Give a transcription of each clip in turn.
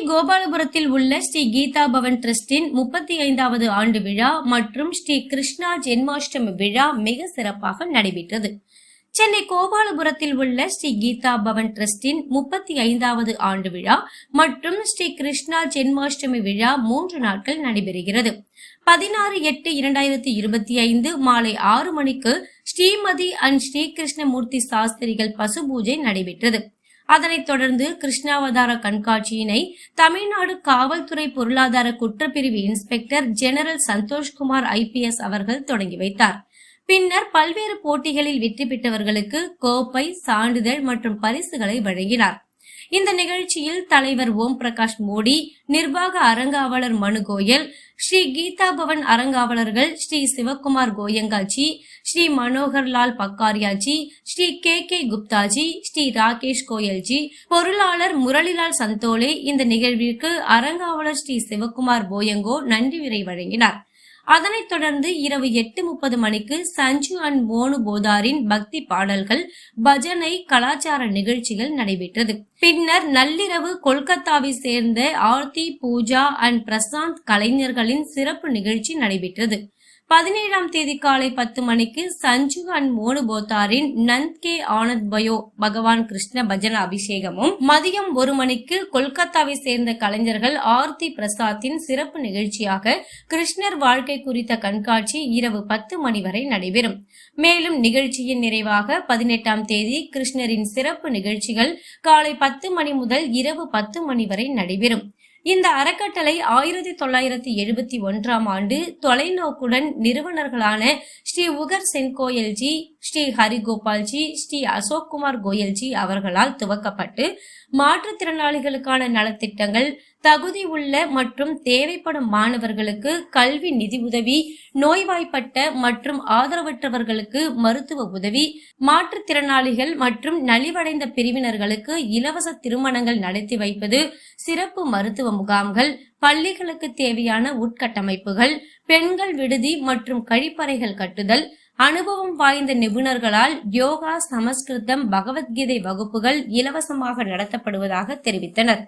கோபாலபுரத்தில் உள்ள ஸ்ரீ கீதா பவன் டிரஸ்டின் 35வது ஆண்டு விழா மற்றும் ஸ்ரீ கிருஷ்ணா ஜென்மாஷ்டமி விழா மிக சிறப்பாக நடைபெற்றது. சென்னை கோபாலபுரத்தில் உள்ள ஸ்ரீ கீதா பவன் டிரஸ்டின் 35வது ஆண்டு விழா மற்றும் ஸ்ரீ கிருஷ்ணா ஜென்மாஷ்டமி விழா 3 நாட்கள் நடைபெறுகிறது. 16/8/2025 மாலை 6 மணிக்கு ஸ்ரீமதி அண்ட் ஸ்ரீ கிருஷ்ணமூர்த்தி சாஸ்திரிகள் பசு பூஜை நடைபெற்றது. அதனைத் தொடர்ந்து கிருஷ்ணாவதார கண்காட்சியினை தமிழ்நாடு காவல்துறை பொருளாதார குற்றப்பிரிவு இன்ஸ்பெக்டர் ஜெனரல் சந்தோஷ்குமார் IPS அவர்கள் தொடங்கி வைத்தார். பின்னர் பல்வேறு போட்டிகளில் வெற்றி பெற்றவர்களுக்கு கோப்பை, சான்றிதழ் மற்றும் பரிசுகளை வழங்கினார். இந்த நிகழ்ச்சியில் தலைவர் ஓம் பிரகாஷ் மோடி, நிர்வாக அரங்காவலர் மனு கோயல், ஸ்ரீ கீதா பவன் அரங்காவலர்கள் ஸ்ரீ சிவகுமார் கோயங்காஜி, ஸ்ரீ மனோகர் லால் பக்காரியாஜி, ஸ்ரீ KK குப்தாஜி, ஸ்ரீ ராகேஷ் கோயல்ஜி, பொருளாளர் முரளிலால் சந்தோலே இந்த நிகழ்விற்கு அரங்காவலர் ஸ்ரீ சிவகுமார் போயங்கோ நன்றி உரை வழங்கினார். அதனைத் தொடர்ந்து இரவு 8:30 மணிக்கு சஞ்சு அண்ட் மோனு போதாரின் பக்தி பாடல்கள், பஜனை, கலாச்சார நிகழ்ச்சிகள் நடைபெற்றது. பின்னர் நள்ளிரவு கொல்கத்தாவை சேர்ந்த ஆர்த்தி, பூஜா அண்ட் பிரசாந்த் கலைஞர்களின் சிறப்பு நிகழ்ச்சி நடைபெற்றது. 17ஆம் தேதி காலை 10 மணிக்கு சஞ்சு அண்ட் மோனு போதாரின் நந்த் கே ஆனந்த் பயோ பகவான் கிருஷ்ண பஜன அபிஷேகமும், மதியம் 1 மணிக்கு கொல்கத்தாவை சேர்ந்த கலைஞர்கள் ஆர்த்தி பிரசாத்தின் சிறப்பு நிகழ்ச்சியாக கிருஷ்ணர் வாழ்க்கை குறித்த கண்காட்சி இரவு 10 மணி வரை நடைபெறும். மேலும் நிகழ்ச்சியின் நிறைவாக 18ஆம் தேதி கிருஷ்ணரின் சிறப்பு நிகழ்ச்சிகள் காலை 10 மணி முதல் இரவு 10 மணி வரை நடைபெறும். இந்த அறக்கட்டளை 1971ஆம் ஆண்டு தொலைநோக்குடன் நிறுவனர்களான ஸ்ரீ உகர் சென் கோயல்ஜி, ஸ்ரீ ஹரிகோபால்ஜி, ஸ்ரீ அசோக் குமார் கோயல்ஜி அவர்களால் துவக்கப்பட்டு மாற்றுத்திறனாளிகளுக்கான நலத்திட்டங்கள், தகுதி உள்ள மற்றும் தேவைப்படும் மாணவர்களுக்கு கல்வி நிதி உதவி, நோய்வாய்ப்பட்ட மற்றும் ஆதரவற்றவர்களுக்கு மருத்துவ உதவி, மாற்றுத்திறனாளிகள் மற்றும் நலிவடைந்த பிரிவினர்களுக்கு இலவச திருமணங்கள் நடத்தி வைப்பது, சிறப்பு மருத்துவ முகாம்கள், பள்ளிகளுக்கு தேவையான உட்கட்டமைப்புகள், பெண்கள் விடுதி மற்றும் கழிப்பறைகள் கட்டுதல், அனுபவம் வாய்ந்த நிபுணர்களால் யோகா, சமஸ்கிருதம், பகவத்கீதை வகுப்புகள் இலவசமாக நடத்தப்படுவதாக தெரிவித்தனர்.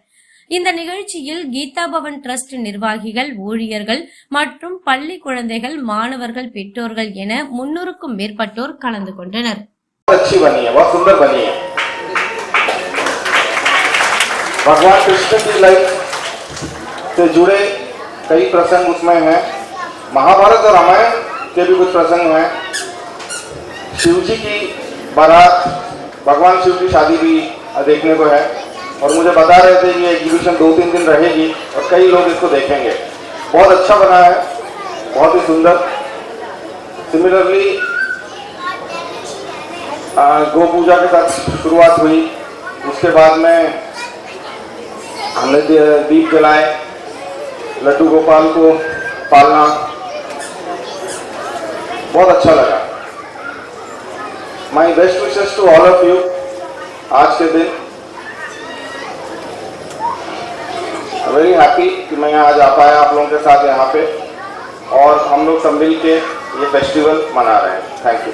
இந்த நிகழ்ச்சியில் கீதா பவன் டிரஸ்ட் நிர்வாகிகள், ஊழியர்கள் மற்றும் பள்ளி குழந்தைகள், மாணவர்கள், பெற்றோர்கள் என 300க்கும் மேற்பட்டோர் கலந்து கொண்டனர். भगवान कृष्ण की लाइफ से जुड़े कई प्रसंग उसमें हैं। महाभारत और रामायण के भी कुछ प्रसंग हैं। शिव जी की बारात, भगवान शिव की शादी भी देखने को है और मुझे बता रहे थे कि ये एग्जीबिशन 2-3 दिन रहेगी और कई लोग इसको देखेंगे। बहुत अच्छा बना है, बहुत ही सुंदर। सिमिलरली गौ पूजा के साथ शुरुआत हुई, उसके बाद में हमने दीप जलाए, लड्डू गोपाल को पालना बहुत अच्छा लगा। My best wishes to all of you. आज के दिन वेरी हैप्पी कि मैं आज आ पाया आप लोगों के साथ यहाँ पे और हम लोग सब मिल के ये फेस्टिवल मना रहे हैं। Thank you.